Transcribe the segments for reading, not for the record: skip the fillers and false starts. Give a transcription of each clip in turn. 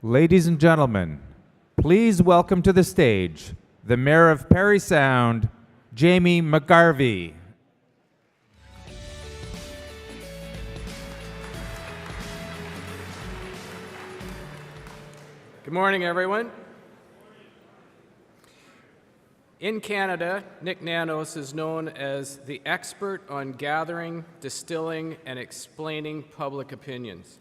Ladies and gentlemen, please welcome to the stage the Mayor of Parry Sound, Jamie McGarvey. Good morning, everyone. In Canada, Nick Nanos is known as the expert on gathering, distilling, and explaining public opinions.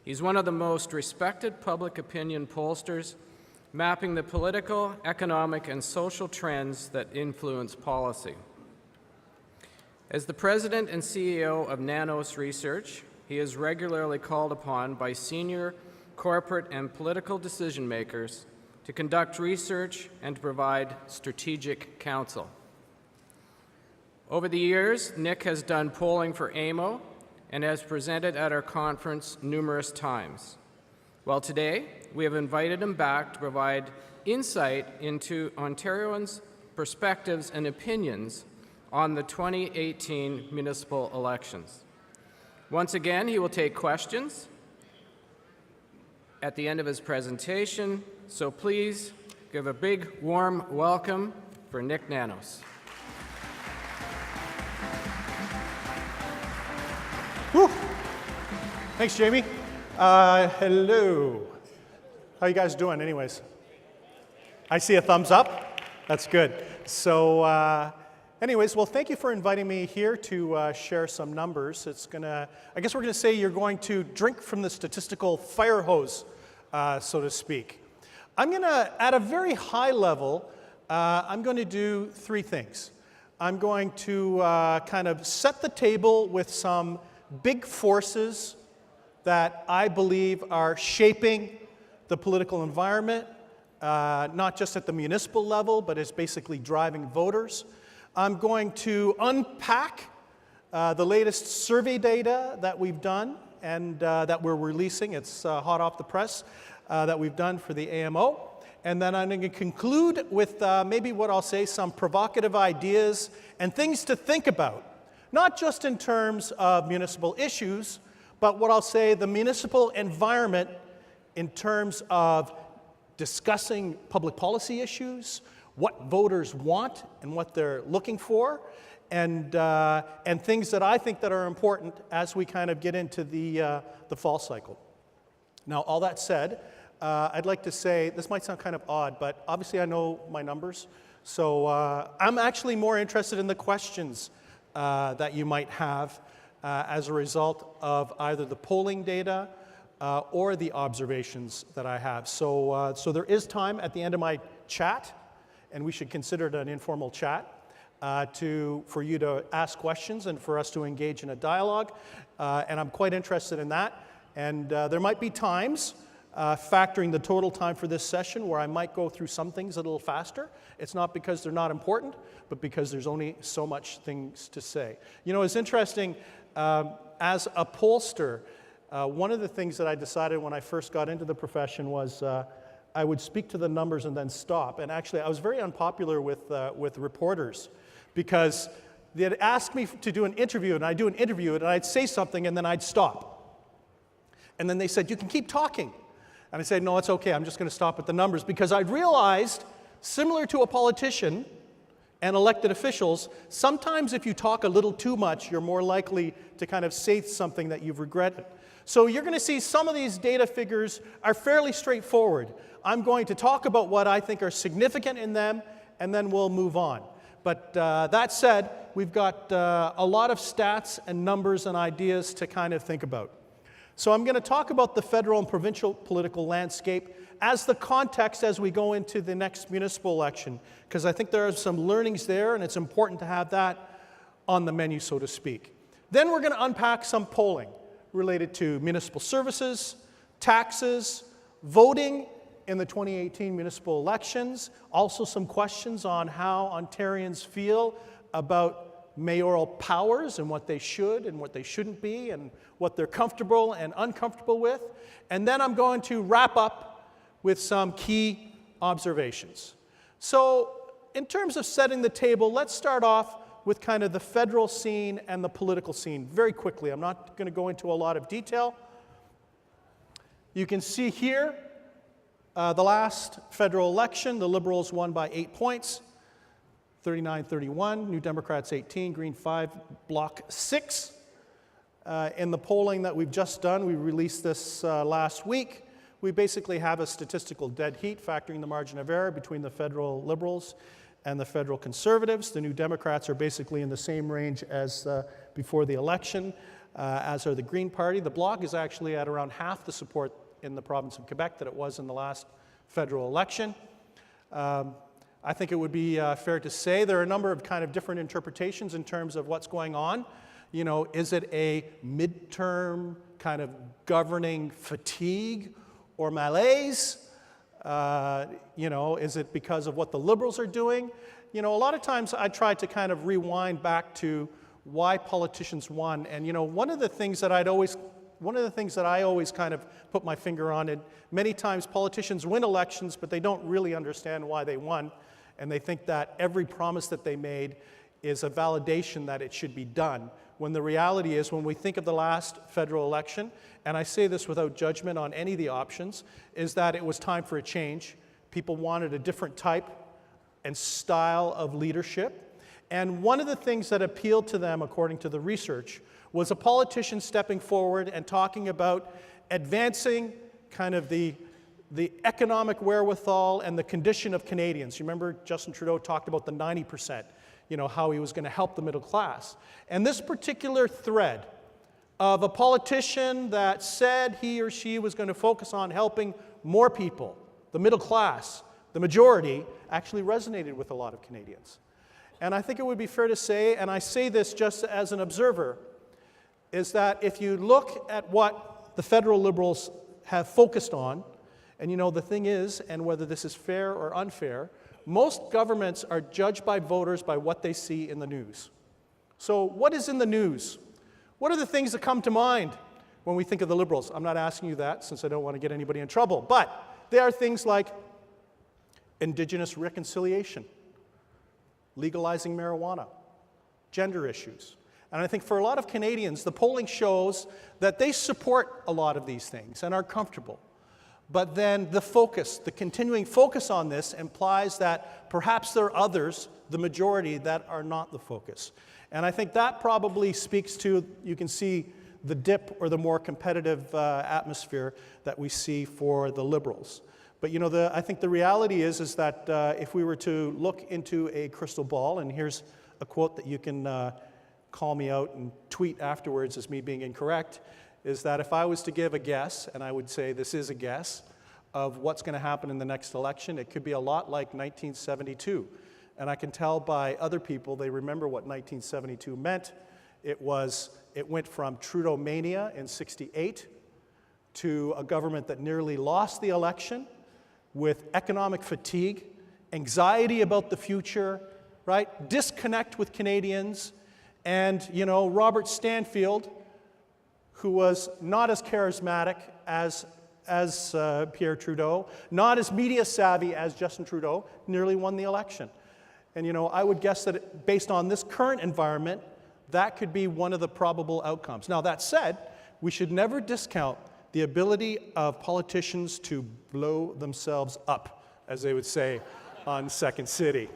He's one of the most respected public opinion pollsters, mapping the political, economic, and social trends that influence policy. As the president and CEO of Nanos Research, he is regularly called upon by senior corporate and political decision makers to conduct research and to provide strategic counsel. Over the years, Nick has done polling for AMO and has presented at our conference numerous times. Well, today, we have invited him back to provide insight into Ontarians' perspectives and opinions on the 2018 municipal elections. Once again, he will take questions at the end of his presentation, so please give a big, warm welcome for Nick Nanos. Whew. Thanks, Jamie. Hello. How you guys doing anyways? I see a thumbs up. That's good. So anyways, well, thank you for inviting me here to share some numbers. I guess we're going to say you're going to drink from the statistical fire hose, so to speak. I'm going to, at a very high level, I'm going to do three things. I'm going to kind of set the table with some big forces that I believe are shaping the political environment, not just at the municipal level, but is basically driving voters. I'm going to unpack the latest survey data that we've done and that we're releasing. It's hot off the press that we've done for the AMO. And then I'm going to conclude with maybe what I'll say, some provocative ideas and things to think about, not just in terms of municipal issues, but what I'll say the municipal environment in terms of discussing public policy issues, what voters want and what they're looking for, and things that I think that are important as we kind of get into the fall cycle. Now, all that said, I'd like to say, this might sound kind of odd, but obviously I know my numbers, so I'm actually more interested in the questions that you might have as a result of either the polling data or the observations that I have. So there is time at the end of my chat, and we should consider it an informal chat, for you to ask questions and for us to engage in a dialogue, and I'm quite interested in that. And there might be times, factoring the total time for this session, where I might go through some things a little faster. It's not because they're not important, but because there's only so much things to say. You know, it's interesting, as a pollster, one of the things that I decided when I first got into the profession was I would speak to the numbers and then stop. And actually, I was very unpopular with reporters because they'd ask me to do an interview, and I'd do an interview, and I'd say something, and then I'd stop. And then they said, "You can keep talking." And I said, "No, it's okay. I'm just going to stop at the numbers," because I'd realized, similar to a politician and elected officials, sometimes if you talk a little too much, you're more likely to kind of say something that you've regretted. So you're going to see some of these data figures are fairly straightforward. I'm going to talk about what I think are significant in them, and then we'll move on. But that said, we've got a lot of stats and numbers and ideas to kind of think about. So I'm going to talk about the federal and provincial political landscape as the context as we go into the next municipal election, because I think there are some learnings there, and it's important to have that on the menu, so to speak. Then we're going to unpack some polling related to municipal services, taxes, voting in the 2018 municipal elections, also some questions on how Ontarians feel about mayoral powers and what they should and what they shouldn't be and what they're comfortable and uncomfortable with. And then I'm going to wrap up with some key observations. So in terms of setting the table, let's start off with kind of the federal scene and the political scene very quickly. I'm not going to go into a lot of detail. You can see here The last federal election, the Liberals won by 8 points, 39-31, New Democrats 18, Green 5, Bloc 6. In the polling that we've just done, we released this last week, we basically have a statistical dead heat factoring the margin of error between the federal Liberals and the federal Conservatives. The New Democrats are basically in the same range as before the election, as are the Green Party. The Bloc is actually at around half the support in the province of Quebec that it was in the last federal election. I think it would be fair to say there are a number of kind of different interpretations in terms of what's going on. You know, is it a midterm kind of governing fatigue or malaise? You know, is it because of what the Liberals are doing? You know, a lot of times I try to kind of rewind back to why politicians won. And, you know, one of the things that I always kind of put my finger on, and many times politicians win elections, but they don't really understand why they won. And they think that every promise that they made is a validation that it should be done. When the reality is, when we think of the last federal election, and I say this without judgment on any of the options, is that it was time for a change. People wanted a different type and style of leadership. And one of the things that appealed to them, according to the research, was a politician stepping forward and talking about advancing kind of the economic wherewithal and the condition of Canadians. You remember Justin Trudeau talked about the 90%, you know, how he was going to help the middle class. And this particular thread of a politician that said he or she was going to focus on helping more people, the middle class, the majority, actually resonated with a lot of Canadians. And I think it would be fair to say, and I say this just as an observer, is that if you look at what the federal Liberals have focused on, and you know, the thing is, and whether this is fair or unfair, most governments are judged by voters by what they see in the news. So what is in the news? What are the things that come to mind when we think of the Liberals? I'm not asking you that, since I don't want to get anybody in trouble, but there are things like Indigenous reconciliation, legalizing marijuana, gender issues. And I think for a lot of Canadians, the polling shows that they support a lot of these things and are comfortable. But then the focus, the continuing focus on this implies that perhaps there are others, the majority, that are not the focus. And I think that probably speaks to, you can see the dip or the more competitive atmosphere that we see for the Liberals. But you know, I think the reality is that if we were to look into a crystal ball, and here's a quote that you can call me out and tweet afterwards as me being incorrect, is that if I was to give a guess, and I would say this is a guess, of what's going to happen in the next election, it could be a lot like 1972. And I can tell by other people, they remember what 1972 meant. It went from Trudeau mania in '68 to a government that nearly lost the election with economic fatigue, anxiety about the future, right? Disconnect with Canadians. And, you know, Robert Stanfield, who was not as charismatic as Pierre Trudeau, not as media savvy as Justin Trudeau, nearly won the election. And you know, I would guess that based on this current environment, that could be one of the probable outcomes. Now that said, we should never discount the ability of politicians to blow themselves up, as they would say on Second City.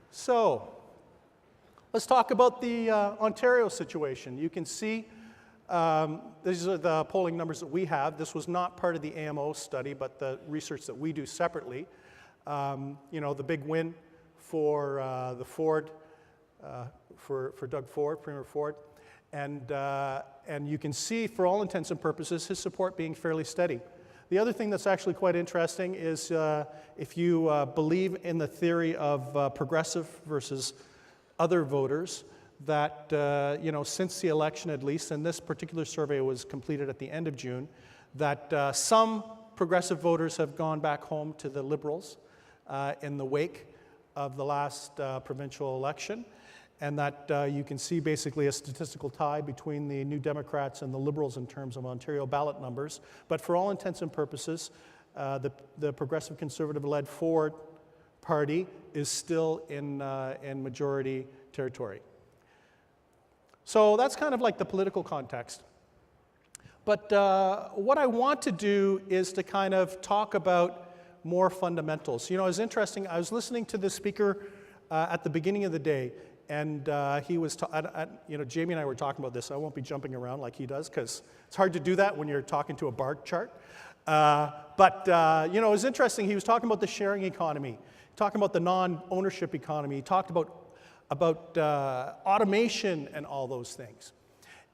So, let's talk about the Ontario situation. You can see these are the polling numbers that we have. This was not part of the AMO study, but the research that we do separately. You know, the big win for the Ford, for Doug Ford, Premier Ford. And you can see, for all intents and purposes, his support being fairly steady. The other thing that's actually quite interesting is if you believe in the theory of progressive versus other voters, that, you know, since the election at least, and this particular survey was completed at the end of June, that some progressive voters have gone back home to the Liberals in the wake of the last provincial election, and that you can see basically a statistical tie between the New Democrats and the Liberals in terms of Ontario ballot numbers. But for all intents and purposes, the Progressive Conservative-led Ford Party is still in majority territory. So that's kind of like the political context. But what I want to do is to kind of talk about more fundamentals. You know, it was interesting. I was listening to the speaker at the beginning of the day, and he was, you know, Jamie and I were talking about this. I won't be jumping around like he does, because it's hard to do that when you're talking to a bar chart. You know, it was interesting. He was talking about the sharing economy, talking about the non-ownership economy. He talked about automation and all those things.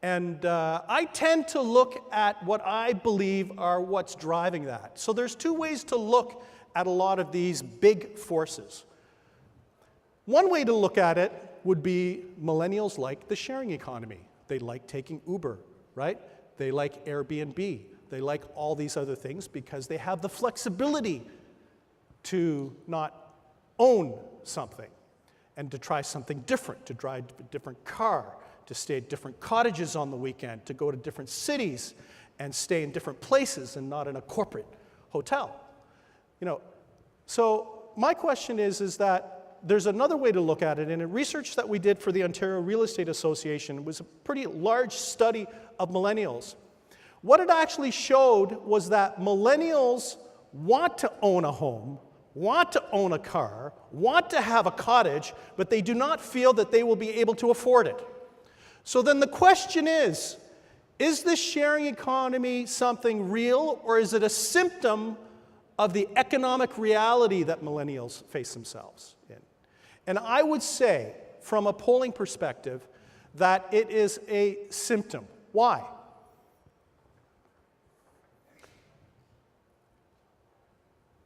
And I tend to look at what I believe are what's driving that. So there's two ways to look at a lot of these big forces. One way to look at it would be millennials like the sharing economy. They like taking Uber, right? They like Airbnb. They like all these other things because they have the flexibility to not own something and to try something different, to drive a different car, to stay at different cottages on the weekend, to go to different cities and stay in different places and not in a corporate hotel. You know, so my question is that there's another way to look at it. And in research that we did for the Ontario Real Estate Association, it was a pretty large study of millennials. What it actually showed was that millennials want to own a home, want to own a car, want to have a cottage, but they do not feel that they will be able to afford it. So then the question is this sharing economy something real, or is it a symptom of the economic reality that millennials face themselves in? And I would say, from a polling perspective, that it is a symptom. Why?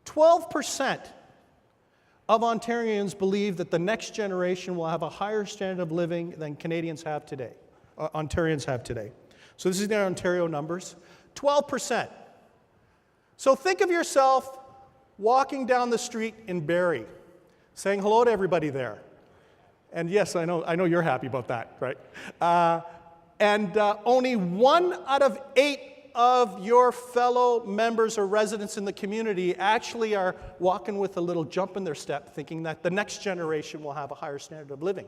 %12 of Ontarians believe that the next generation will have a higher standard of living than Canadians have today, Ontarians have today. So this is the Ontario numbers. 12%. So think of yourself walking down the street in Barrie, saying hello to everybody there. And yes, I know you're happy about that, right? Only 1 out of 8 of your fellow members or residents in the community actually are walking with a little jump in their step, thinking that the next generation will have a higher standard of living.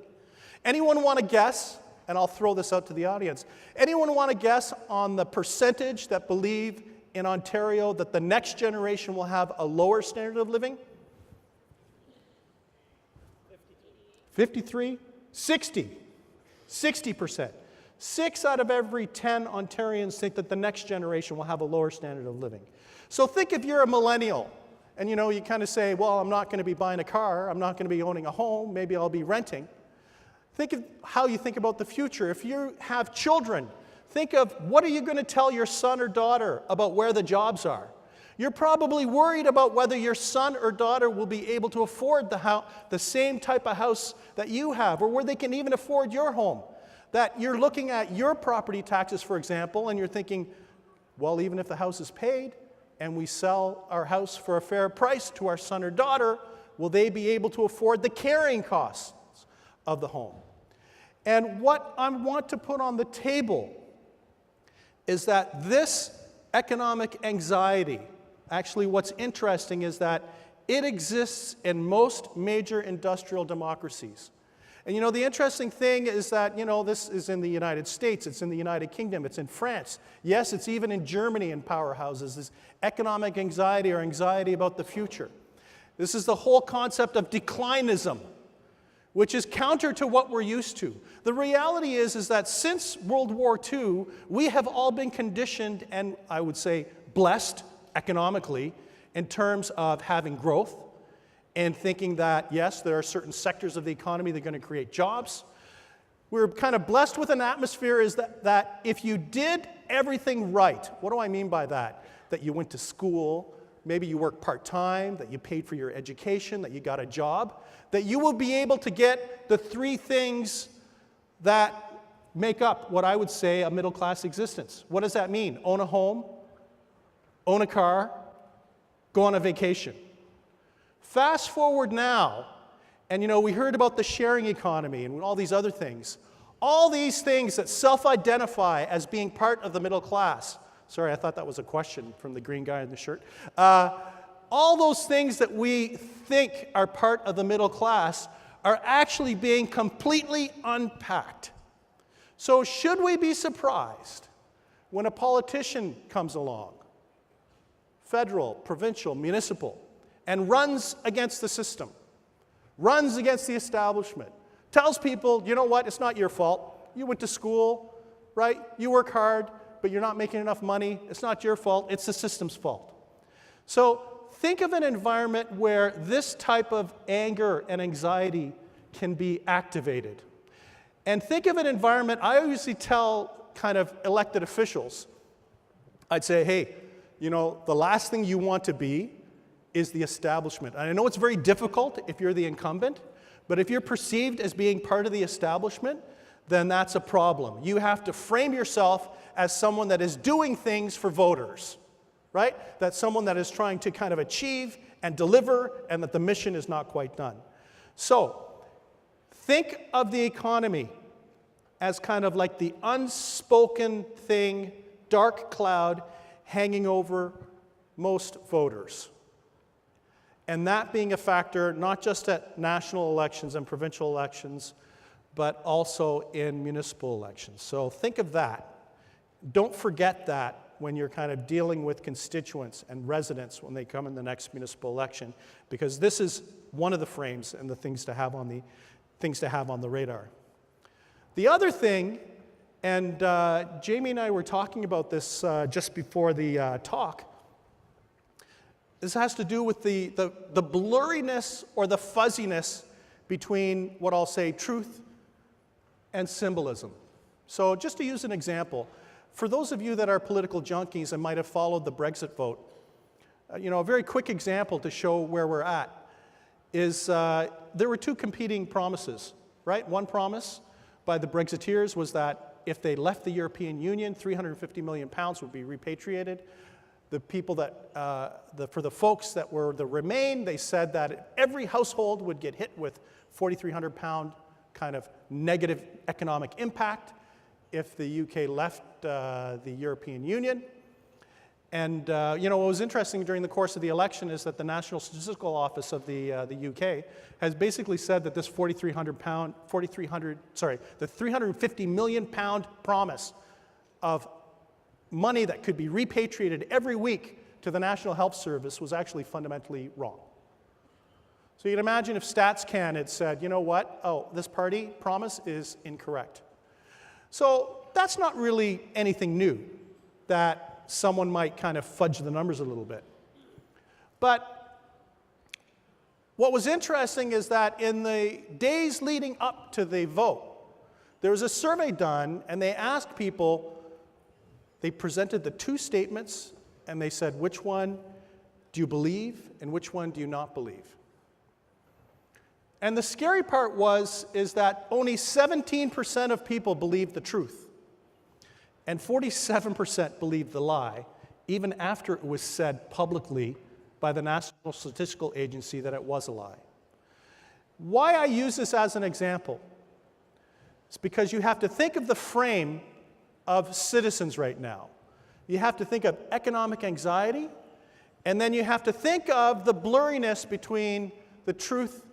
Anyone want to guess, and I'll throw this out to the audience, anyone want to guess on the percentage that believe in Ontario that the next generation will have a lower standard of living? 53? 60%. 6 out of every 10 Ontarians think that the next generation will have a lower standard of living. So think if you're a millennial, and you know, you kind of say, well, I'm not going to be buying a car, I'm not going to be owning a home, maybe I'll be renting. Think of how you think about the future. If you have children, think of what are you going to tell your son or daughter about where the jobs are. You're probably worried about whether your son or daughter will be able to afford the same type of house that you have, or where they can even afford your home. That you're looking at your property taxes, for example, and you're thinking, well, even if the house is paid and we sell our house for a fair price to our son or daughter, will they be able to afford the carrying costs of the home? And what I want to put on the table is that this economic anxiety, actually what's interesting is that it exists in most major industrial democracies. And you know, the interesting thing is that, you know, this is in the United States, it's in the United Kingdom, it's in France. Yes, it's even in Germany in powerhouses, this economic anxiety or anxiety about the future. This is the whole concept of declinism, which is counter to what we're used to. The reality is that since World War II, we have all been conditioned and, I would say, blessed economically in terms of having growth, and thinking that, yes, there are certain sectors of the economy that are going to create jobs. We're kind of blessed with an atmosphere is that if you did everything right, what do I mean by that? That you went to school, maybe you worked part-time, that you paid for your education, that you got a job, that you will be able to get the 3 things that make up what I would say a middle-class existence. What does that mean? Own a home, own a car, go on a vacation. Fast forward now, and you know, we heard about the sharing economy and all these other things. All these things that self-identify as being part of the middle class. Sorry, I thought that was a question from the green guy in the shirt. All those things that we think are part of the middle class are actually being completely unpacked. So should we be surprised when a politician comes along, federal, provincial, municipal, and runs against the system, runs against the establishment, tells people, you know what, it's not your fault. You went to school, right? You work hard, but you're not making enough money. It's not your fault. It's the system's fault. So think of an environment where this type of anger and anxiety can be activated. And think of an environment, I usually tell kind of elected officials, I'd say, hey, you know, the last thing you want to be is the establishment. And I know it's very difficult if you're the incumbent, but if you're perceived as being part of the establishment, then that's a problem. You have to frame yourself as someone that is doing things for voters, right? That's someone that is trying to kind of achieve and deliver, and that the mission is not quite done. So, think of the economy as kind of like the unspoken thing, dark cloud hanging over most voters. And that being a factor not just at national elections and provincial elections, but also in municipal elections. So think of that. Don't forget that when you're kind of dealing with constituents and residents when they come in the next municipal election, because this is one of the frames and the things to have on the radar. The other thing, and Jamie and I were talking about this just before the talk, this has to do with the blurriness or the fuzziness between what I'll say truth and symbolism. So just to use an example, for those of you that are political junkies and might have followed the Brexit vote, you know, a very quick example to show where we're at is there were two competing promises, right? One promise by the Brexiteers was that if they left the European Union, £350 million would be repatriated. The people that, for the folks that were the Remain, they said that every household would get hit with £4,300 kind of negative economic impact if the UK left the European Union. And you know, what was interesting during the course of the election is that the National Statistical Office of the UK has basically said that this the £350 million promise of money that could be repatriated every week to the National Health Service was actually fundamentally wrong. So you can imagine if StatsCan had said, you know what, oh, this party promise is incorrect. So that's not really anything new, that someone might kind of fudge the numbers a little bit. But what was interesting is that in the days leading up to the vote, there was a survey done, and they asked people, they presented the two statements, and they said, which one do you believe, and which one do you not believe? And the scary part is that only 17% of people believed the truth, and 47% believed the lie, even after it was said publicly by the National Statistical Agency that it was a lie. Why I use this as an example is because you have to think of the frame of citizens right now. You have to think of economic anxiety, and then you have to think of the blurriness between the truth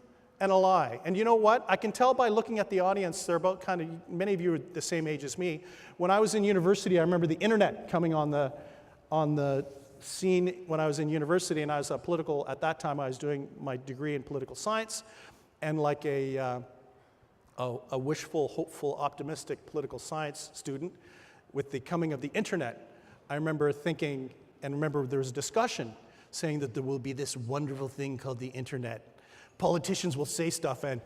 and a lie. And you know what? I can tell by looking at the audience, they're about kind of, many of you are the same age as me. When I was in university, I remember the internet coming on the scene when I was in university, and I was at that time I was doing my degree in political science, and like a wishful, hopeful, optimistic political science student, with the coming of the internet, I remember thinking, and remember there was a discussion saying that there will be this wonderful thing called the internet. Politicians will say stuff and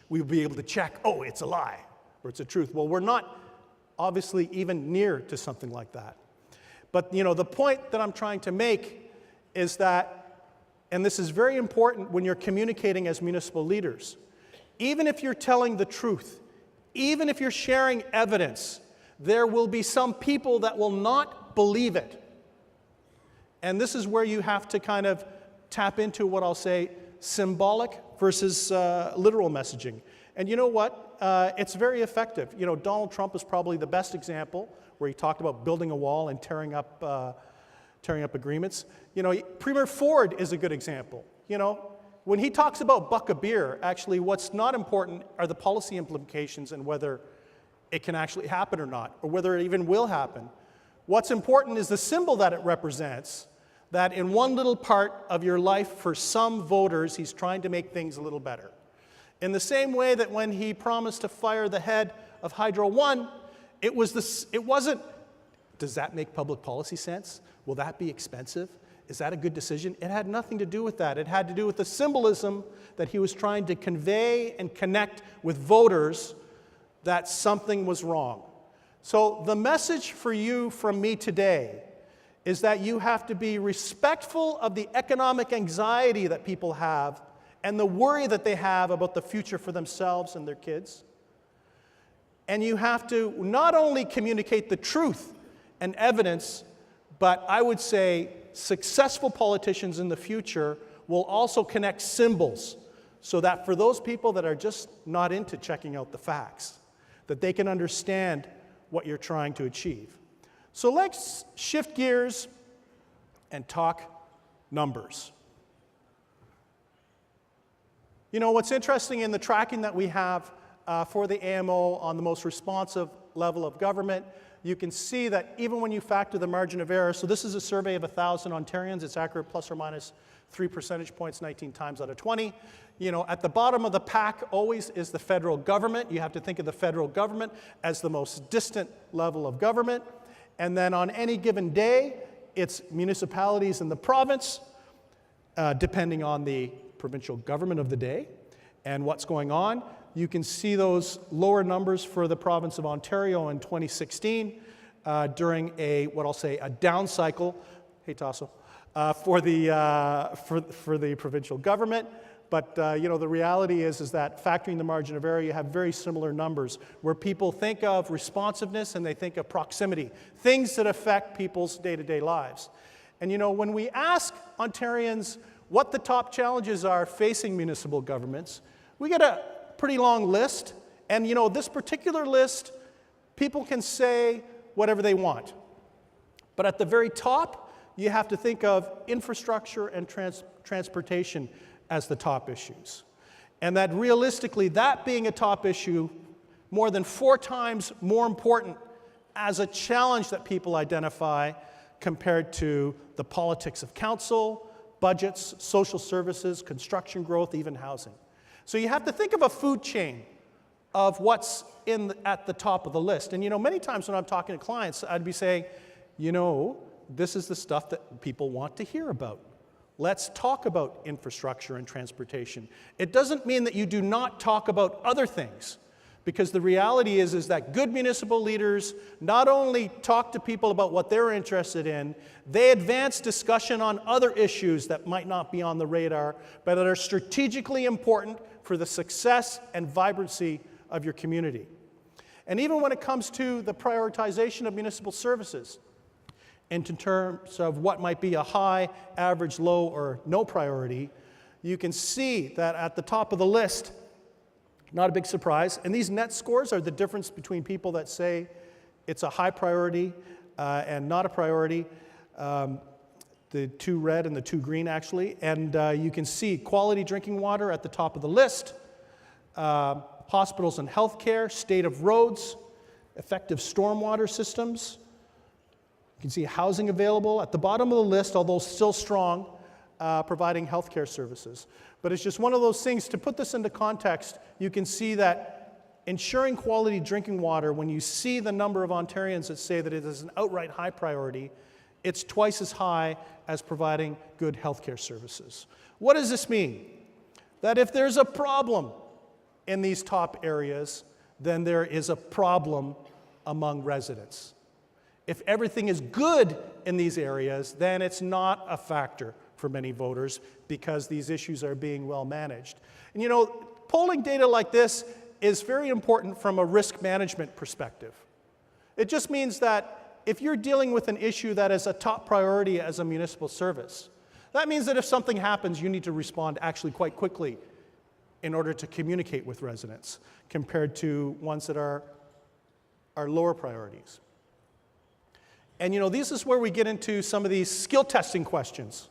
we'll be able to check, oh, it's a lie, or it's a truth. Well, we're not obviously even near to something like that. But you know, the point that I'm trying to make is that, and this is very important when you're communicating as municipal leaders, even if you're telling the truth, even if you're sharing evidence, there will be some people that will not believe it. And this is where you have to kind of tap into what I'll say, symbolic versus literal messaging. And you know what? It's very effective. You know, Donald Trump is probably the best example where he talked about building a wall and tearing up agreements. You know, Premier Ford is a good example. You know, when he talks about buck a beer, actually what's not important are the policy implications and whether it can actually happen or not, or whether it even will happen. What's important is the symbol that it represents, that in one little part of your life, for some voters, he's trying to make things a little better. In the same way that when he promised to fire the head of Hydro One, it wasn't, does that make public policy sense? Will that be expensive? Is that a good decision? It had nothing to do with that. It had to do with the symbolism that he was trying to convey and connect with voters that something was wrong. So the message for you from me today is that you have to be respectful of the economic anxiety that people have and the worry that they have about the future for themselves and their kids. And you have to not only communicate the truth and evidence, but I would say successful politicians in the future will also connect symbols so that for those people that are just not into checking out the facts, that they can understand what you're trying to achieve. So let's shift gears and talk numbers. You know, what's interesting in the tracking that we have for the AMO on the most responsive level of government, you can see that even when you factor the margin of error, so this is a survey of 1,000 Ontarians, it's accurate plus or minus 3 percentage points 19 times out of 20. You know, at the bottom of the pack always is the federal government. You have to think of the federal government as the most distant level of government. And then on any given day, it's municipalities in the province, depending on the provincial government of the day and what's going on. You can see those lower numbers for the province of Ontario in 2016 during what I'll say, a down cycle. Hey, Tasso. For the provincial government. But you know, the reality is that factoring the margin of error, you have very similar numbers where people think of responsiveness and they think of proximity, things that affect people's day-to-day lives. And you know, when we ask Ontarians what the top challenges are facing municipal governments, we get a pretty long list. And you know, this particular list, people can say whatever they want. But at the very top, you have to think of infrastructure and transportation as the top issues. And that realistically, that being a top issue, more than 4 times more important as a challenge that people identify compared to the politics of council, budgets, social services, construction growth, even housing. So you have to think of a food chain of what's at the top of the list. And you know, many times when I'm talking to clients, I'd be saying, you know, this is the stuff that people want to hear about. Let's talk about infrastructure and transportation. It doesn't mean that you do not talk about other things, because the reality is that good municipal leaders not only talk to people about what they're interested in, they advance discussion on other issues that might not be on the radar, but that are strategically important for the success and vibrancy of your community. And even when it comes to the prioritization of municipal services, in terms of what might be a high, average, low, or no priority, you can see that at the top of the list, not a big surprise, and these net scores are the difference between people that say it's a high priority and not a priority, the 2 red and the 2 green actually, and you can see quality drinking water at the top of the list, hospitals and healthcare, state of roads, effective stormwater systems. You can see housing available at the bottom of the list, although still strong, providing healthcare services. But it's just one of those things, to put this into context, you can see that ensuring quality drinking water, when you see the number of Ontarians that say that it is an outright high priority, it's twice as high as providing good healthcare services. What does this mean? That if there's a problem in these top areas, then there is a problem among residents. If everything is good in these areas, then it's not a factor for many voters because these issues are being well managed. And you know, polling data like this is very important from a risk management perspective. It just means that if you're dealing with an issue that is a top priority as a municipal service, that means that if something happens, you need to respond actually quite quickly in order to communicate with residents compared to ones that are lower priorities. And you know, this is where we get into some of these skill testing questions.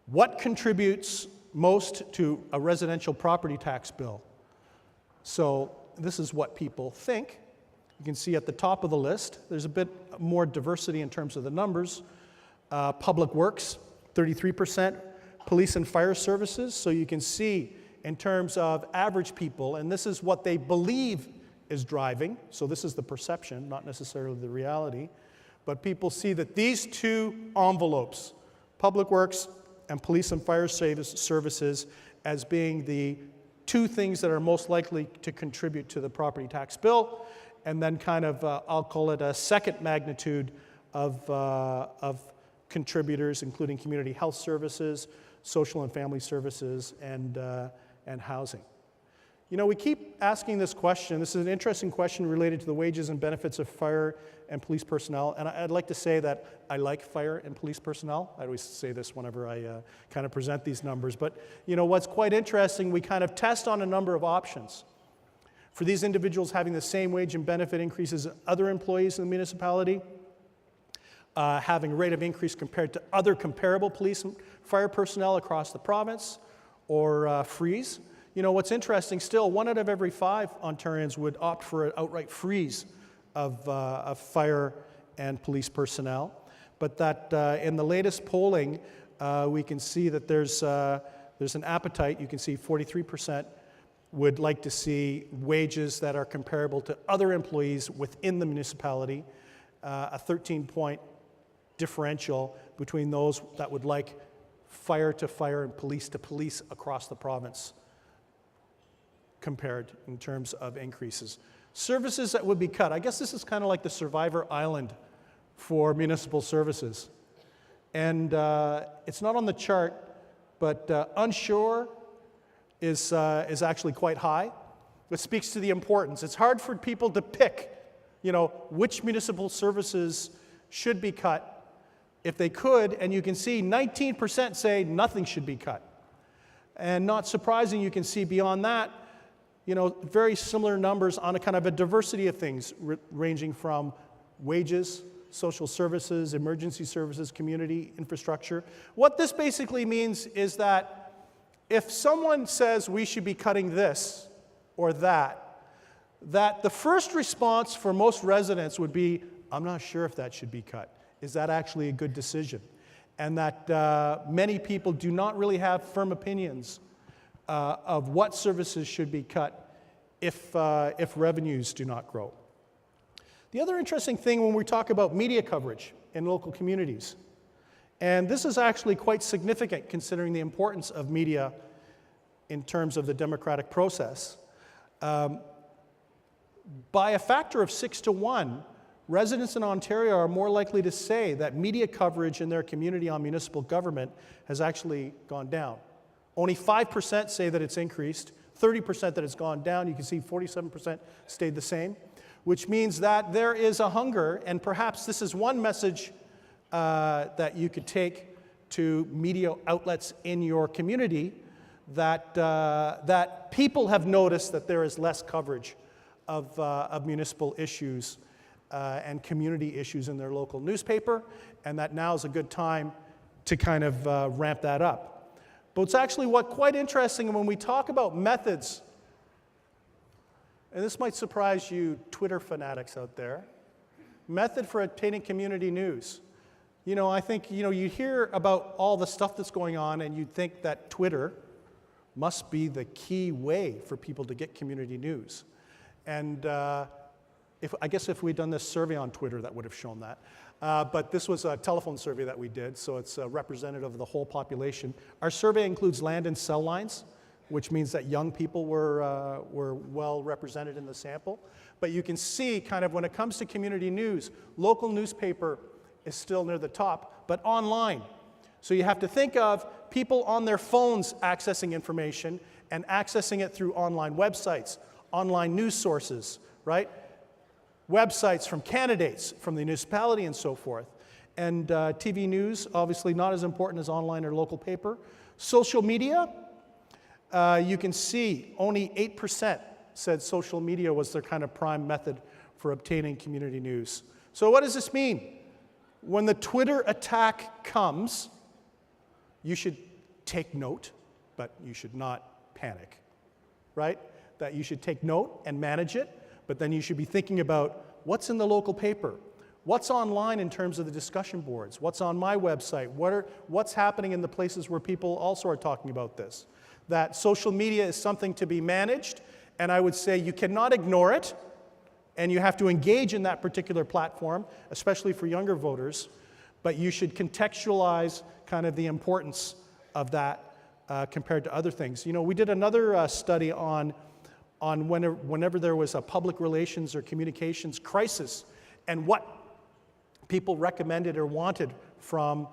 What contributes most to a residential property tax bill? So this is what people think. You can see at the top of the list, there's a bit more diversity in terms of the numbers. Public Works, 33%. Police and fire services, so you can see in terms of average people, and this is what they believe is driving, so this is the perception, not necessarily the reality, but people see that these two envelopes, Public Works and Police and Fire Services, as being the two things that are most likely to contribute to the property tax bill, and then kind of, I'll call it a second magnitude of contributors, including community health services, social and family services, and housing. You know, we keep asking this question. This is an interesting question related to the wages and benefits of fire and police personnel. And I'd like to say that I like fire and police personnel. I always say this whenever I kind of present these numbers. But, you know, what's quite interesting, we kind of test on a number of options. For these individuals having the same wage and benefit increases as other employees in the municipality, having a rate of increase compared to other comparable police and fire personnel across the province, or freeze. You know, what's interesting still, 1 out of every 5 Ontarians would opt for an outright freeze of fire and police personnel. But that in the latest polling, we can see that there's an appetite. You can see 43% would like to see wages that are comparable to other employees within the municipality, a 13-point differential between those that would like fire to fire and police to police across the province compared in terms of increases. Services that would be cut. I guess this is kind of like the Survivor Island for municipal services. And it's not on the chart, but unsure is actually quite high. It speaks to the importance. It's hard for people to pick, you know, which municipal services should be cut if they could, and you can see 19% say nothing should be cut. And not surprising, you can see beyond that, you know, very similar numbers on a kind of a diversity of things, ranging from wages, social services, emergency services, community infrastructure. What this basically means is that if someone says we should be cutting this or that the first response for most residents would be, I'm not sure if that should be cut. Is that actually a good decision? And that many people do not really have firm opinions of what services should be cut if revenues do not grow. The other interesting thing when we talk about media coverage in local communities, and this is actually quite significant considering the importance of media in terms of the democratic process, by a factor of 6 to 1, residents in Ontario are more likely to say that media coverage in their community on municipal government has actually gone down. Only 5% say that it's increased, 30% that it's gone down. You can see 47% stayed the same, which means that there is a hunger, and perhaps this is one message that you could take to media outlets in your community, that people have noticed that there is less coverage of municipal issues and community issues in their local newspaper, and that now is a good time to kind of ramp that up. But it's actually quite interesting when we talk about methods, and this might surprise you Twitter fanatics out there, method for obtaining community news. You know, I think, you know, you hear about all the stuff that's going on and you'd think that Twitter must be the key way for people to get community news. And I guess if we'd done this survey on Twitter, that would have shown that. But this was a telephone survey that we did, so it's representative of the whole population. Our survey includes land and cell lines, which means that young people were well represented in the sample. But you can see kind of when it comes to community news, local newspaper is still near the top, but online. So you have to think of people on their phones accessing information and accessing it through online websites, online news sources, right? Websites from candidates, from the municipality and so forth. And TV news, obviously not as important as online or local paper. Social media, you can see only 8% said social media was their kind of prime method for obtaining community news. So what does this mean? When the Twitter attack comes, you should take note, but you should not panic, right? That you should take note and manage it, but then you should be thinking about what's in the local paper, What's online in terms of the discussion boards? What's on my website? What's happening in the places where people also are talking about this? That social media is something to be managed, and I would say you cannot ignore it, and you have to engage in that particular platform, especially for younger voters, but you should contextualize kind of the importance of that compared to other things. You know, we did another study on whenever there was a public relations or communications crisis and what people recommended or wanted from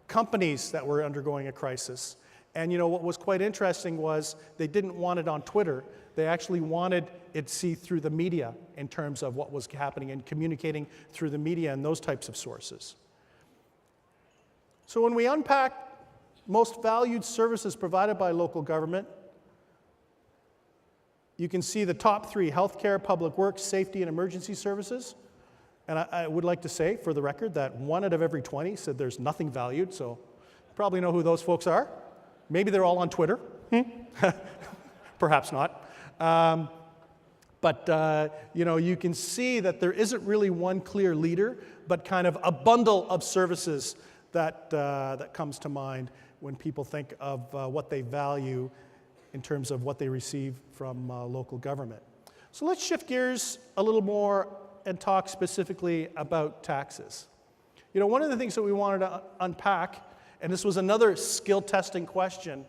companies that were undergoing a crisis. And you know, what was quite interesting was they didn't want it on Twitter. They actually wanted it see through the media in terms of what was happening and communicating through the media and those types of sources. So when we unpack most valued services provided by local government, you can see the top three: healthcare, public works, safety, and emergency services. And I would like to say, for the record, that 1 out of every 20 said there's nothing valued, so you probably know who those folks are. Maybe they're all on Twitter. Perhaps not. But you know, you can see that there isn't really one clear leader, but kind of a bundle of services that, that comes to mind when people think of what they value in terms of what they receive from local government. So let's shift gears a little more and talk specifically about taxes. You know, one of the things that we wanted to unpack, and this was another skill testing question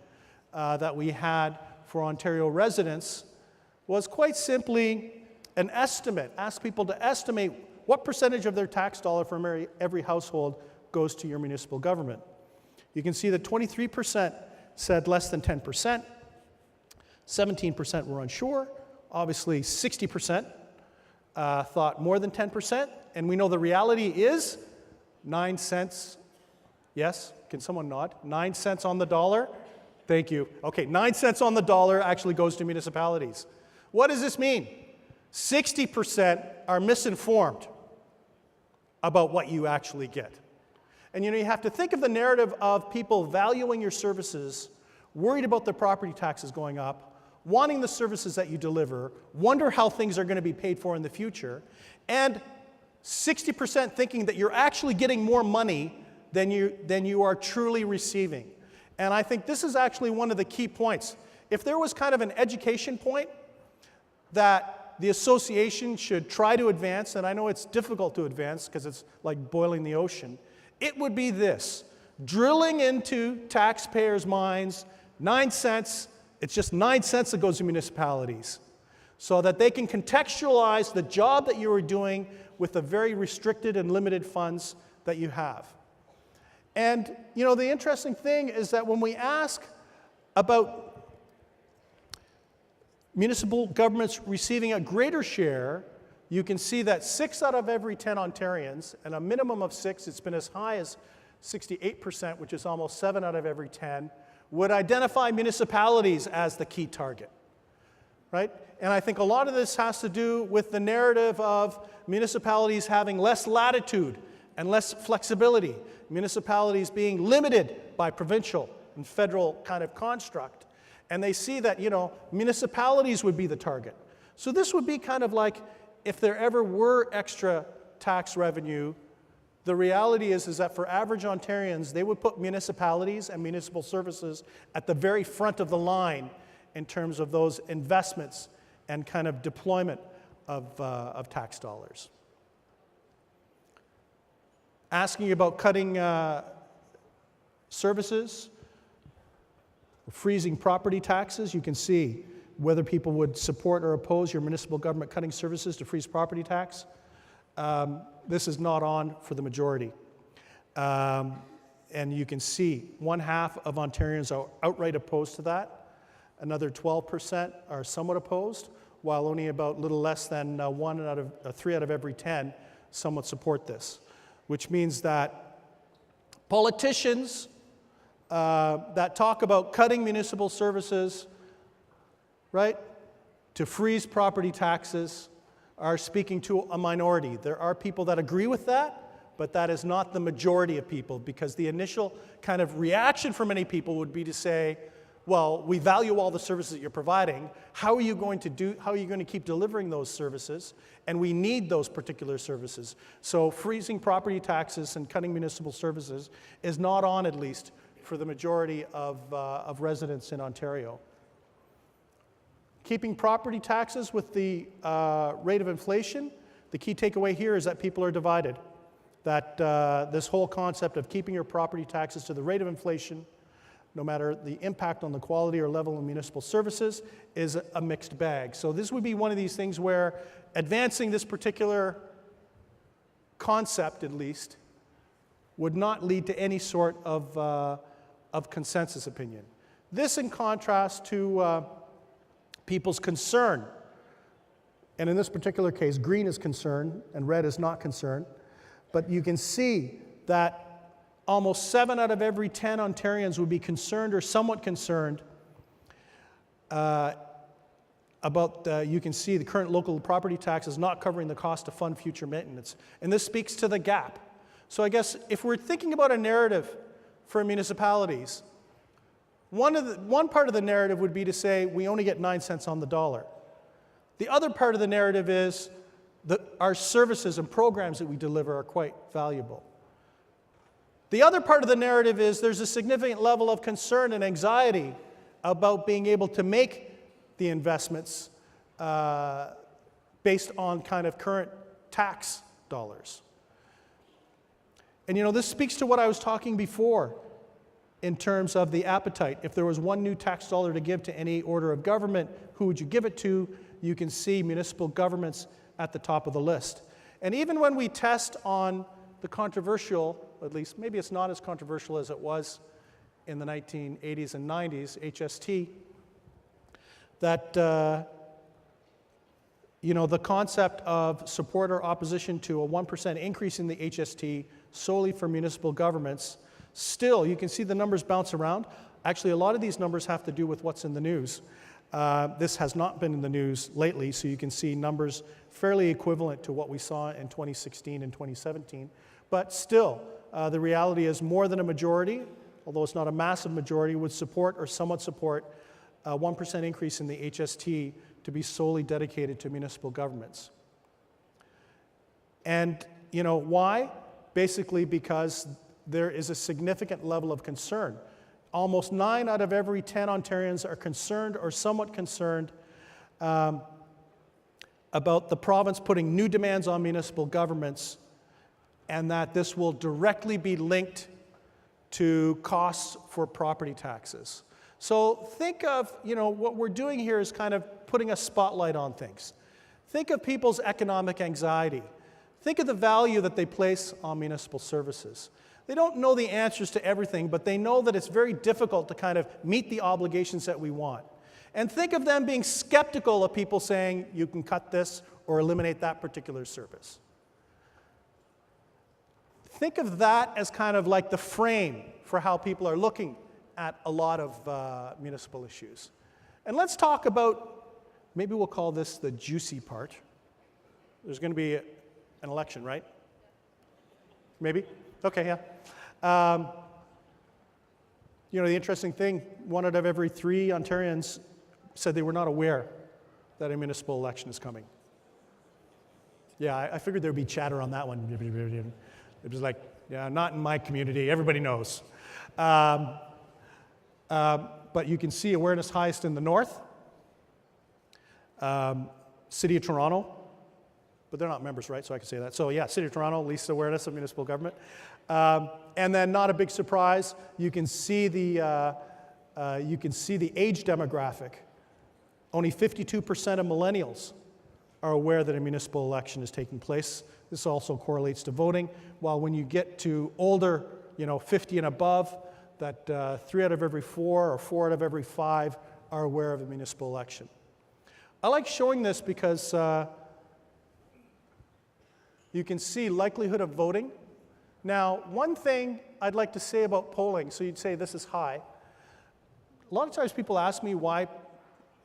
that we had for Ontario residents, was quite simply an estimate. Ask people to estimate what percentage of their tax dollar from every household goes to your municipal government. You can see that 23% said less than 10%, 17% were unsure, obviously 60% thought more than 10%, and we know the reality is 9 cents. Yes, can someone nod? 9 cents on the dollar. Thank you. Okay, 9 cents on the dollar actually goes to municipalities. What does this mean? 60% are misinformed about what you actually get. And you know, you have to think of the narrative of people valuing your services, worried about their property taxes going up, wanting the services that you deliver, wonder how things are going to be paid for in the future, and 60% thinking that you're actually getting more money than you are truly receiving. And I think this is actually one of the key points. If there was kind of an education point that the association should try to advance, and I know it's difficult to advance because it's like boiling the ocean, it would be this: drilling into taxpayers' minds, 9 cents, it's just 9 cents that goes to municipalities, so that they can contextualize the job that you are doing with the very restricted and limited funds that you have. And you know, the interesting thing is that when we ask about municipal governments receiving a greater share, you can see that 6 out of every 10 Ontarians, and a minimum of 6, it's been as high as 68%, which is almost 7 out of every 10, would identify municipalities as the key target, right? And I think a lot of this has to do with the narrative of municipalities having less latitude and less flexibility, municipalities being limited by provincial and federal kind of construct. And they see that, you know, municipalities would be the target. So this would be kind of like if there ever were extra tax revenue, the reality is that for average Ontarians, they would put municipalities and municipal services at the very front of the line in terms of those investments and kind of deployment of tax dollars. Asking about cutting services, freezing property taxes, you can see whether people would support or oppose your municipal government cutting services to freeze property tax. This is not on for the majority. And you can see 1/2 of Ontarians are outright opposed to that. Another 12% are somewhat opposed, while only about a little less than 3 out of every 10 somewhat support this, which means that politicians that talk about cutting municipal services, right, to freeze property taxes, are speaking to a minority. There are people that agree with that, but that is not the majority of people, because the initial kind of reaction for many people would be to say, well, we value all the services that you're providing. How are you going to keep delivering those services? And we need those particular services. So freezing property taxes and cutting municipal services is not on, at least, for the majority of residents in Ontario. Keeping property taxes with the rate of inflation, the key takeaway here is that people are divided. That this whole concept of keeping your property taxes to the rate of inflation, no matter the impact on the quality or level of municipal services, is a mixed bag. So this would be one of these things where advancing this particular concept, at least, would not lead to any sort of consensus opinion. This in contrast to people's concern. And in this particular case, green is concerned and red is not concerned. But you can see that almost 7 out of every 10 Ontarians would be concerned or somewhat concerned about, you can see the current local property tax is not covering the cost to fund future maintenance. And this speaks to the gap. So I guess if we're thinking about a narrative for municipalities, one part of the narrative would be to say we only get 9 cents on the dollar. The other part of the narrative is that our services and programs that we deliver are quite valuable. The other part of the narrative is there's a significant level of concern and anxiety about being able to make the investments based on kind of current tax dollars. And this speaks to what I was talking before in terms of the appetite. If there was one new tax dollar to give to any order of government, who would you give it to? You can see municipal governments at the top of the list. And even when we test on the controversial, at least maybe it's not as controversial as it was in the 1980s and 90s, HST, that the concept of support or opposition to a 1% increase in the HST solely for municipal governments, still, you can see the numbers bounce around. Actually, a lot of these numbers have to do with what's in the news. This has not been in the news lately, so you can see numbers fairly equivalent to what we saw in 2016 and 2017. But still, the reality is more than a majority, although it's not a massive majority, would support or somewhat support a 1% increase in the HST to be solely dedicated to municipal governments. And why? Basically because there is a significant level of concern. Almost 9 out of every 10 Ontarians are concerned or somewhat concerned about the province putting new demands on municipal governments, and that this will directly be linked to costs for property taxes. So think of, what we're doing here is kind of putting a spotlight on things. Think of people's economic anxiety. Think of the value that they place on municipal services. They don't know the answers to everything, but they know that it's very difficult to kind of meet the obligations that we want. And think of them being skeptical of people saying, you can cut this or eliminate that particular service. Think of that as kind of like the frame for how people are looking at a lot of municipal issues. And let's talk about, maybe we'll call this the juicy part. There's going to be an election, right? Maybe? Okay, yeah. The interesting thing, 1 out of every 3 Ontarians said they were not aware that a municipal election is coming. Yeah, I figured there'd be chatter on that one. It was like, yeah, not in my community, everybody knows. But you can see awareness highest in the north, City of Toronto, but they're not members, right? So I can say that. So yeah, City of Toronto, least awareness of municipal government. And then, not a big surprise, you can see the age demographic. Only 52% of millennials are aware that a municipal election is taking place. This also correlates to voting. While when you get to older, 50 and above, that 3 out of every 4 or 4 out of every 5 are aware of a municipal election. I like showing this because you can see likelihood of voting. Now, one thing I'd like to say about polling, so you'd say this is high. A lot of times people ask me why.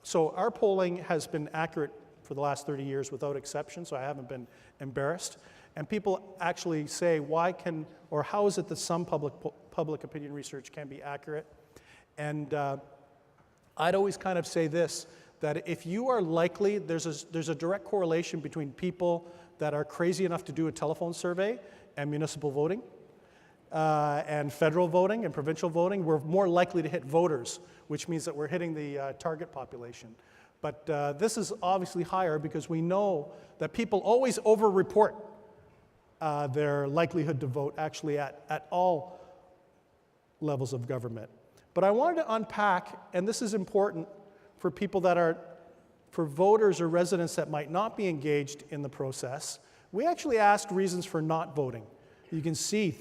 So our polling has been accurate for the last 30 years without exception, so I haven't been embarrassed. And people actually say, how is it that some public opinion research can be accurate? And I'd always kind of say this, that if you are likely, there's a direct correlation between people that are crazy enough to do a telephone survey and municipal voting, and federal voting and provincial voting. We're more likely to hit voters, which means that we're hitting the target population. But this is obviously higher because we know that people always over-report their likelihood to vote actually at all levels of government. But I wanted to unpack, and this is important for people that are, for voters or residents that might not be engaged in the process. We actually asked reasons for not voting. You can see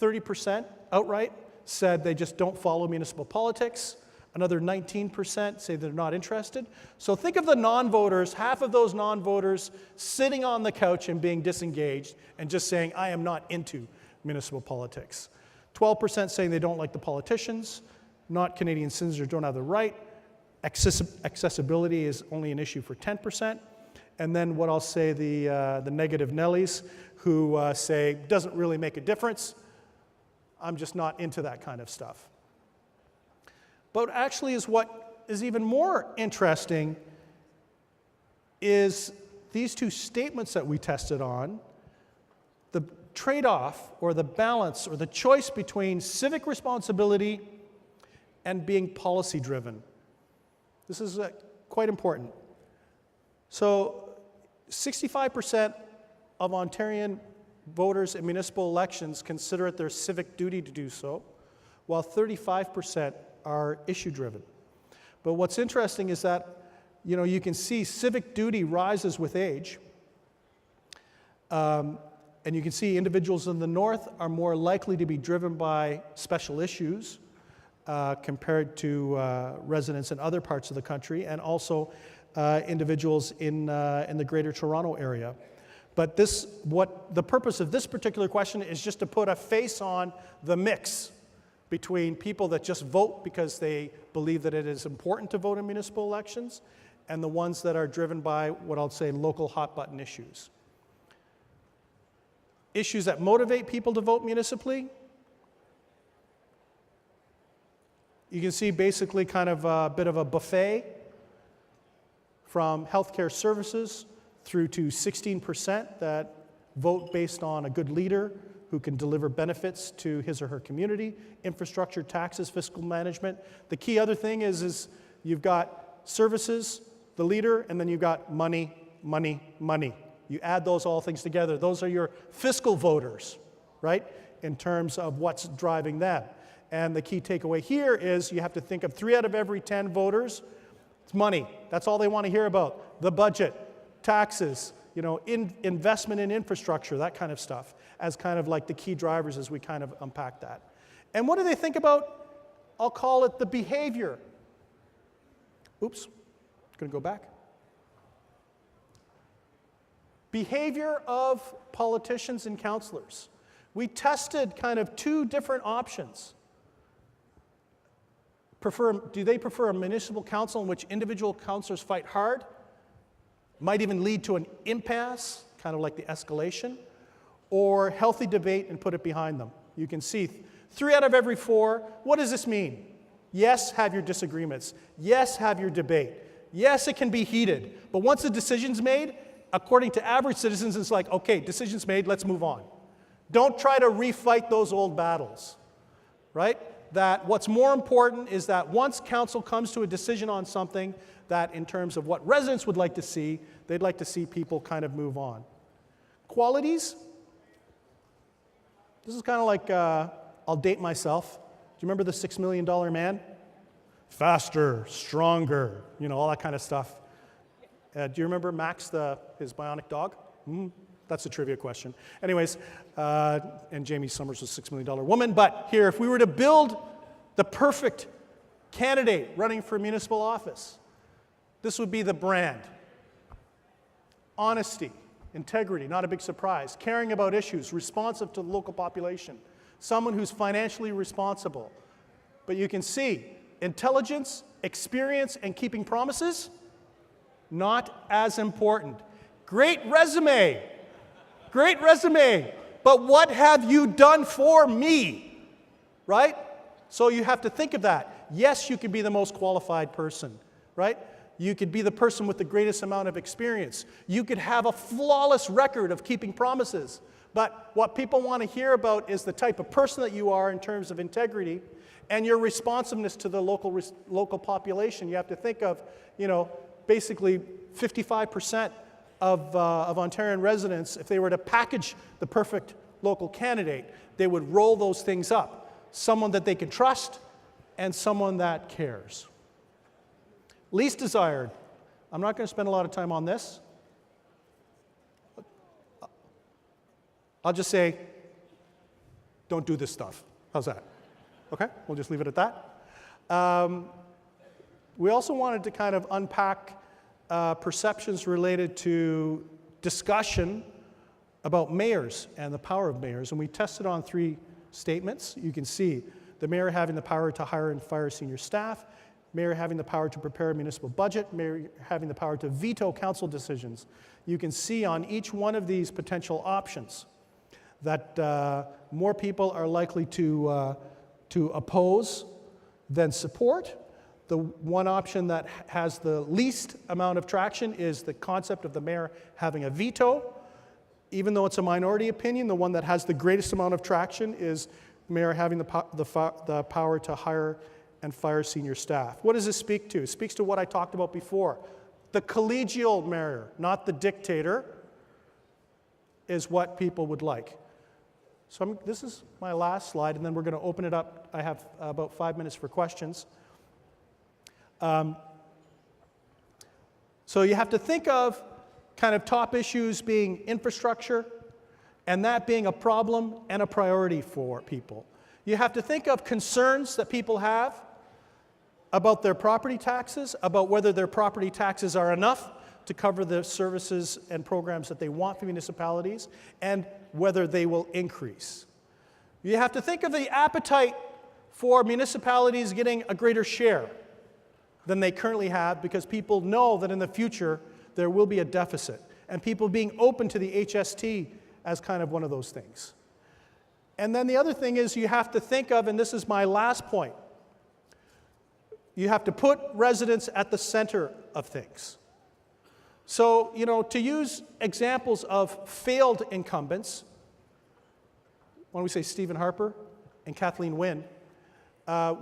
30% outright said they just don't follow municipal politics. Another 19% say they're not interested. So think of the non-voters, half of those non-voters sitting on the couch and being disengaged and just saying, I am not into municipal politics. 12% saying they don't like the politicians, not Canadian citizens or don't have the right. Accessibility is only an issue for 10%. And then what I'll say, the negative Nellies who say, doesn't really make a difference. I'm just not into that kind of stuff. But actually is what is even more interesting is these two statements that we tested on, the trade-off or the balance or the choice between civic responsibility and being policy-driven. This is quite important. So 65% of Ontarian voters in municipal elections consider it their civic duty to do so, while 35% are issue-driven. But what's interesting is that, you can see civic duty rises with age. And you can see individuals in the north are more likely to be driven by special issues compared to residents in other parts of the country, and also individuals in the Greater Toronto area. But the purpose of this particular question is just to put a face on the mix between people that just vote because they believe that it is important to vote in municipal elections, and the ones that are driven by what I'll say local hot-button issues. Issues that motivate people to vote municipally. You can see basically kind of a bit of a buffet from healthcare services through to 16% that vote based on a good leader who can deliver benefits to his or her community, infrastructure, taxes, fiscal management. The key other thing is you've got services, the leader, and then you've got money, money, money. You add those all things together. Those are your fiscal voters, right, in terms of what's driving them. And the key takeaway here is you have to think of 3 out of every 10 voters, it's money. That's all they want to hear about. The budget, taxes, investment in infrastructure, that kind of stuff, as kind of like the key drivers as we kind of unpack that. And what do they think about? I'll call it the behavior. Oops, going to go back. Behavior of politicians and councillors. We tested kind of 2 different options. Do they prefer a municipal council in which individual councillors fight hard? Might even lead to an impasse, kind of like the escalation, or healthy debate and put it behind them. You can see 3 out of every 4. What does this mean? Yes, have your disagreements. Yes, have your debate. Yes, it can be heated. But once the decision's made, according to average citizens, it's like, okay, decision's made, let's move on. Don't try to refight those old battles, right? That what's more important is that once council comes to a decision on something, that in terms of what residents would like to see, they'd like to see people kind of move on. Qualities. This is kind of like, I'll date myself. Do you remember the $6 Million Man? Faster, stronger, all that kind of stuff. Do you remember Max, his bionic dog? That's a trivia question. Anyways, and Jamie Summers was a $6 Million Woman. But here, if we were to build the perfect candidate running for municipal office, this would be the brand. Honesty, integrity, not a big surprise. Caring about issues, responsive to the local population. Someone who's financially responsible. But you can see, intelligence, experience, and keeping promises, not as important. Great resume. Great resume. But what have you done for me? Right? So you have to think of that. Yes, you could be the most qualified person, right? You could be the person with the greatest amount of experience. You could have a flawless record of keeping promises. But what people want to hear about is the type of person that you are in terms of integrity and your responsiveness to the local population. You have to think of, basically 55% of Ontarian residents, if they were to package the perfect local candidate, they would roll those things up. Someone that they can trust and someone that cares. Least desired. I'm not going to spend a lot of time on this. I'll just say, don't do this stuff. How's that? Okay, we'll just leave it at that. We also wanted to kind of unpack perceptions related to discussion about mayors and the power of mayors. And we tested on 3 statements. You can see the mayor having the power to hire and fire senior staff, mayor having the power to prepare a municipal budget, mayor having the power to veto council decisions. You can see on each one of these potential options that more people are likely to oppose than support. The one option that has the least amount of traction is the concept of the mayor having a veto. Even though it's a minority opinion, the one that has the greatest amount of traction is the mayor having the power to hire and fire senior staff. What does this speak to? It speaks to what I talked about before. The collegial mayor, not the dictator, is what people would like. So this is my last slide, and then we're going to open it up. I have about 5 minutes for questions. So you have to think of kind of top issues being infrastructure, and that being a problem and a priority for people. You have to think of concerns that people have about their property taxes, about whether their property taxes are enough to cover the services and programs that they want for municipalities, and whether they will increase. You have to think of the appetite for municipalities getting a greater share than they currently have, because people know that in the future there will be a deficit, and people being open to the HST as kind of one of those things. And then the other thing is you have to think of, and this is my last point, you have to put residents at the center of things. So, to use examples of failed incumbents, when we say Stephen Harper and Kathleen Wynne,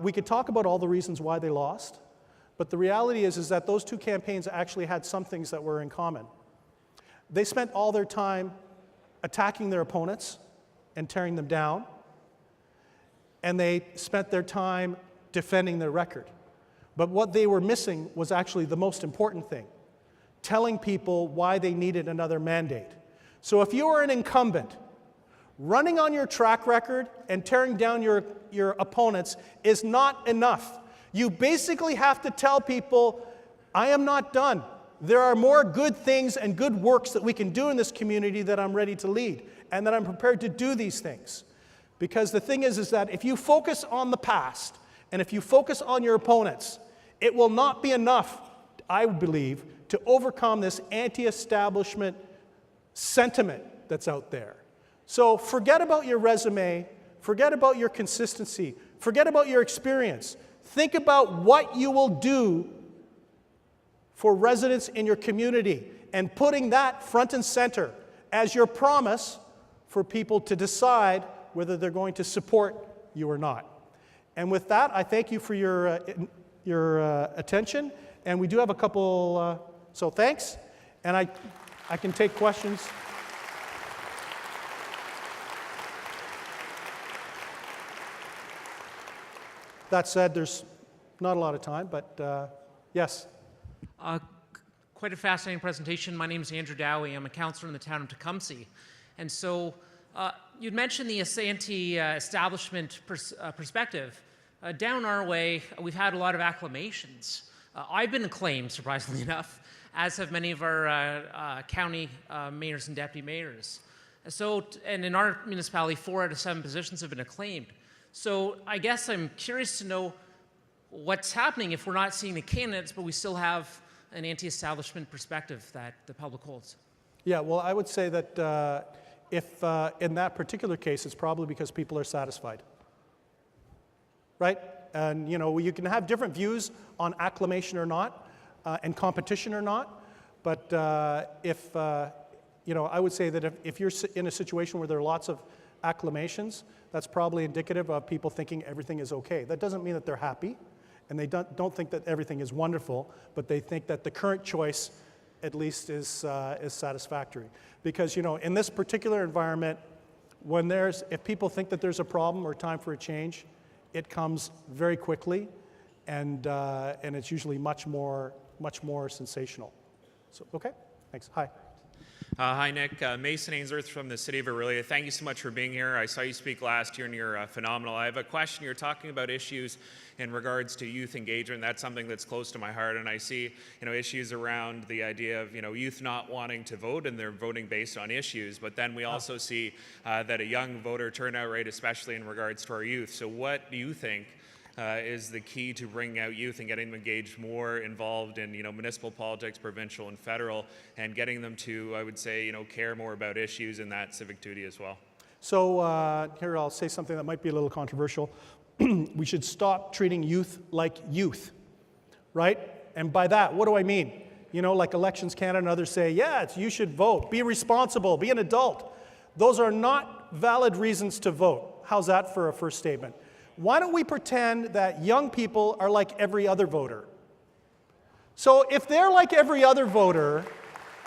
we could talk about all the reasons why they lost, but the reality is that those 2 campaigns actually had some things that were in common. They spent all their time attacking their opponents and tearing them down, and they spent their time defending their record. But what they were missing was actually the most important thing: telling people why they needed another mandate. So if you are an incumbent, running on your track record and tearing down your opponents is not enough. You basically have to tell people, I am not done. There are more good things and good works that we can do in this community that I'm ready to lead, and that I'm prepared to do these things. Because the thing is that if you focus on the past, and if you focus on your opponents, it will not be enough, I believe, to overcome this anti-establishment sentiment that's out there. So forget about your resume, forget about your consistency, forget about your experience. Think about what you will do for residents in your community, and putting that front and center as your promise for people to decide whether they're going to support you or not. And with that, I thank you for your attention, and we do have a couple, so thanks, and I can take questions. That said, there's not a lot of time, but yes. Quite a fascinating presentation. My name is Andrew Dowie. I'm a councillor in the town of Tecumseh. And so you'd mentioned the anti-establishment perspective. Down our way, we've had a lot of acclamations. I've been acclaimed, surprisingly enough, as have many of our county mayors and deputy mayors. And in our municipality, 4 out of 7 positions have been acclaimed. So I guess I'm curious to know what's happening if we're not seeing the candidates, but we still have an anti-establishment perspective that the public holds. Yeah, well, I would say that if in that particular case, it's probably because people are satisfied, right? And you know, you can have different views on acclamation or not, and competition or not. But you know, I would say that if you're in a situation where there are lots of acclamations, that's probably indicative of people thinking everything is okay. That doesn't mean that they're happy, and they don't think that everything is wonderful, but they think that the current choice at least is satisfactory. Because, you know, in this particular environment, if people think that there's a problem or time for a change, it comes very quickly, and it's usually much more sensational. So, okay, thanks. Hi. Hi, Nick. Mason Ainsworth from the City of Orillia. Thank you so much for being here. I saw you speak last year, and you're phenomenal. I have a question. You're talking about issues in regards to youth engagement. That's something that's close to my heart, and I see, you know, issues around the idea of, you know, youth not wanting to vote, and they're voting based on issues. But then we also see that a young voter turnout rate, especially in regards to our youth. So what do you think is the key to bringing out youth and getting them engaged, more involved in, you know, municipal politics, provincial and federal, and getting them to, I would say, you know, care more about issues and that civic duty as well? So here I'll say something that might be a little controversial. We should stop treating youth like youth, right? And by that, what do I mean? You know, like Elections Canada and others say, yeah, you should vote, be responsible, be an adult. Those are not valid reasons to vote. How's that for a first statement? Why don't we pretend that young people are like every other voter? So if they're like every other voter,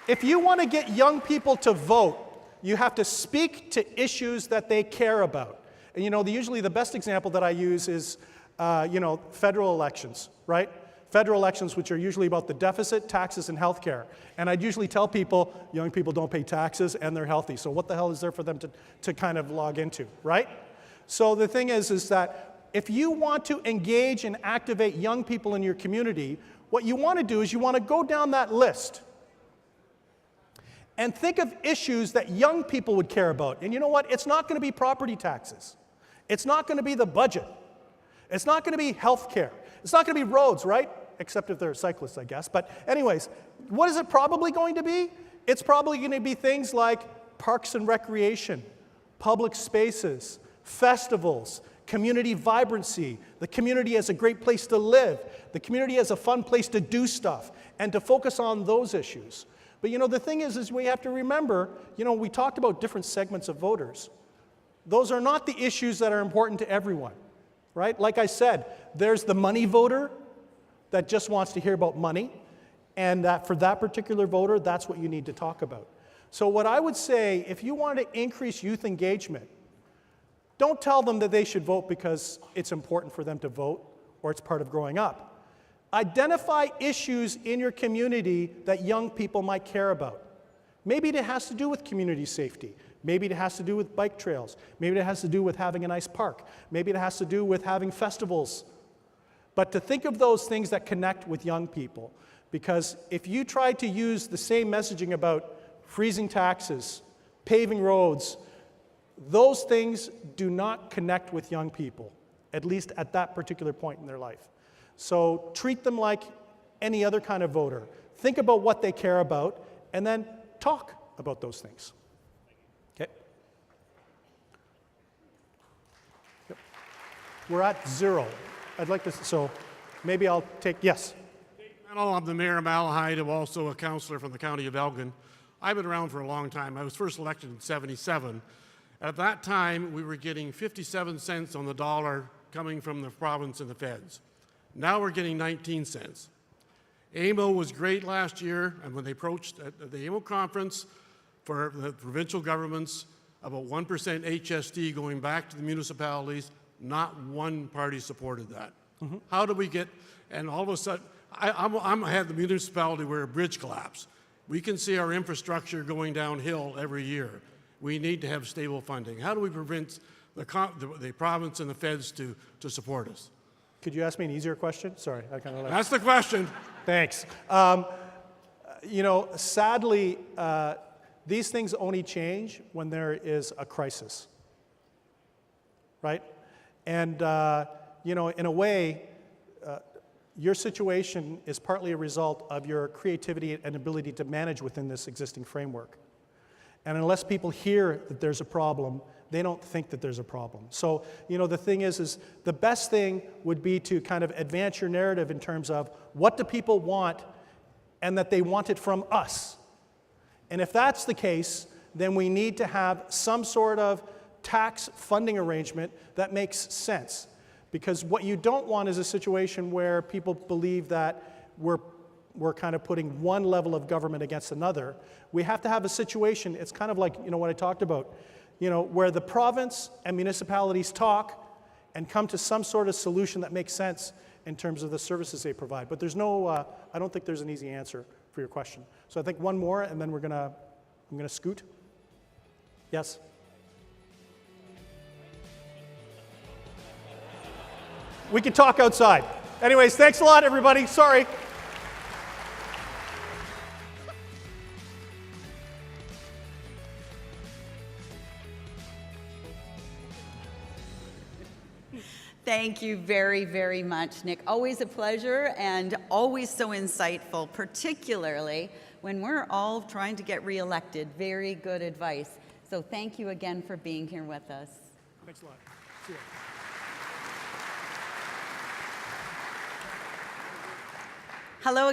if you want to get young people to vote, you have to speak to issues that they care about. And you know, usually the best example that I use is, you know, federal elections, right? Federal elections, which are usually about the deficit, taxes, and healthcare. And I'd usually tell people, young people don't pay taxes and they're healthy. So what the hell is there for them to kind of log into, right? So the thing is that if you want to engage and activate young people in your community, what you want to do is you want to go down that list and think of issues that young people would care about. And you know what? It's not going to be property taxes. It's not going to be the budget. It's not going to be health care. It's not going to be roads, right? Except if they're cyclists, I guess. But anyways, what is it probably going to be? It's probably going to be things like parks and recreation, public spaces, festivals, community vibrancy, the community as a great place to live, the community as a fun place to do stuff, and to focus on those issues. But you know, the thing is we have to remember, you know, we talked about different segments of voters. Those are not the issues that are important to everyone, right? Like I said, there's the money voter that just wants to hear about money, and that for that particular voter, that's what you need to talk about. So what I would say, if you want to increase youth engagement, don't tell them that they should vote because it's important for them to vote or it's part of growing up. Identify issues in your community that young people might care about. Maybe it has to do with community safety. Maybe it has to do with bike trails. Maybe it has to do with having a nice park. Maybe it has to do with having festivals. But to think of those things that connect with young people. Because if you try to use the same messaging about freezing taxes, paving roads, those things do not connect with young people, at least at that particular point in their life. So treat them like any other kind of voter. Think about what they care about, and then talk about those things. Okay? Yep. We're at 0. I'd like to, so maybe I'll take, yes. I'm the mayor of Malahide, I'm also a councillor from the county of Elgin. I've been around for a long time. I was first elected in '77. At that time, we were getting 57 cents on the dollar coming from the province and the feds. Now we're getting 19 cents. AMO was great last year, and when they approached at the AMO conference for the provincial governments about 1% HST going back to the municipalities, not one party supported that. Mm-hmm. How do we get, and all of a sudden, I'm had the municipality where a bridge collapsed. We can see our infrastructure going downhill every year. We need to have stable funding. How do we prevent the province and the feds to support us? Could you ask me an easier question? Sorry, I kind of like. That's the question. Thanks. You know, sadly, these things only change when there is a crisis, right? And you know, in a way, your situation is partly a result of your creativity and ability to manage within this existing framework. And unless people hear that there's a problem, they don't think that there's a problem. So, the thing is the best thing would be to kind of advance your narrative in terms of what do people want and that they want it from us. And if that's the case, then we need to have some sort of tax funding arrangement that makes sense. Because what you don't want is a situation where people believe that we're kind of putting one level of government against another. We have to have a situation, it's kind of like, what I talked about, where the province and municipalities talk and come to some sort of solution that makes sense in terms of the services they provide. But there's no, I don't think there's an easy answer for your question. So I think one more, and then I'm gonna scoot. Yes? We can talk outside. Anyways, thanks a lot, everybody. Sorry. Thank you very, very much, Nick. Always a pleasure and always so insightful, particularly when we're all trying to get reelected. Very good advice. So thank you again for being here with us. Thanks a lot. See you. Hello.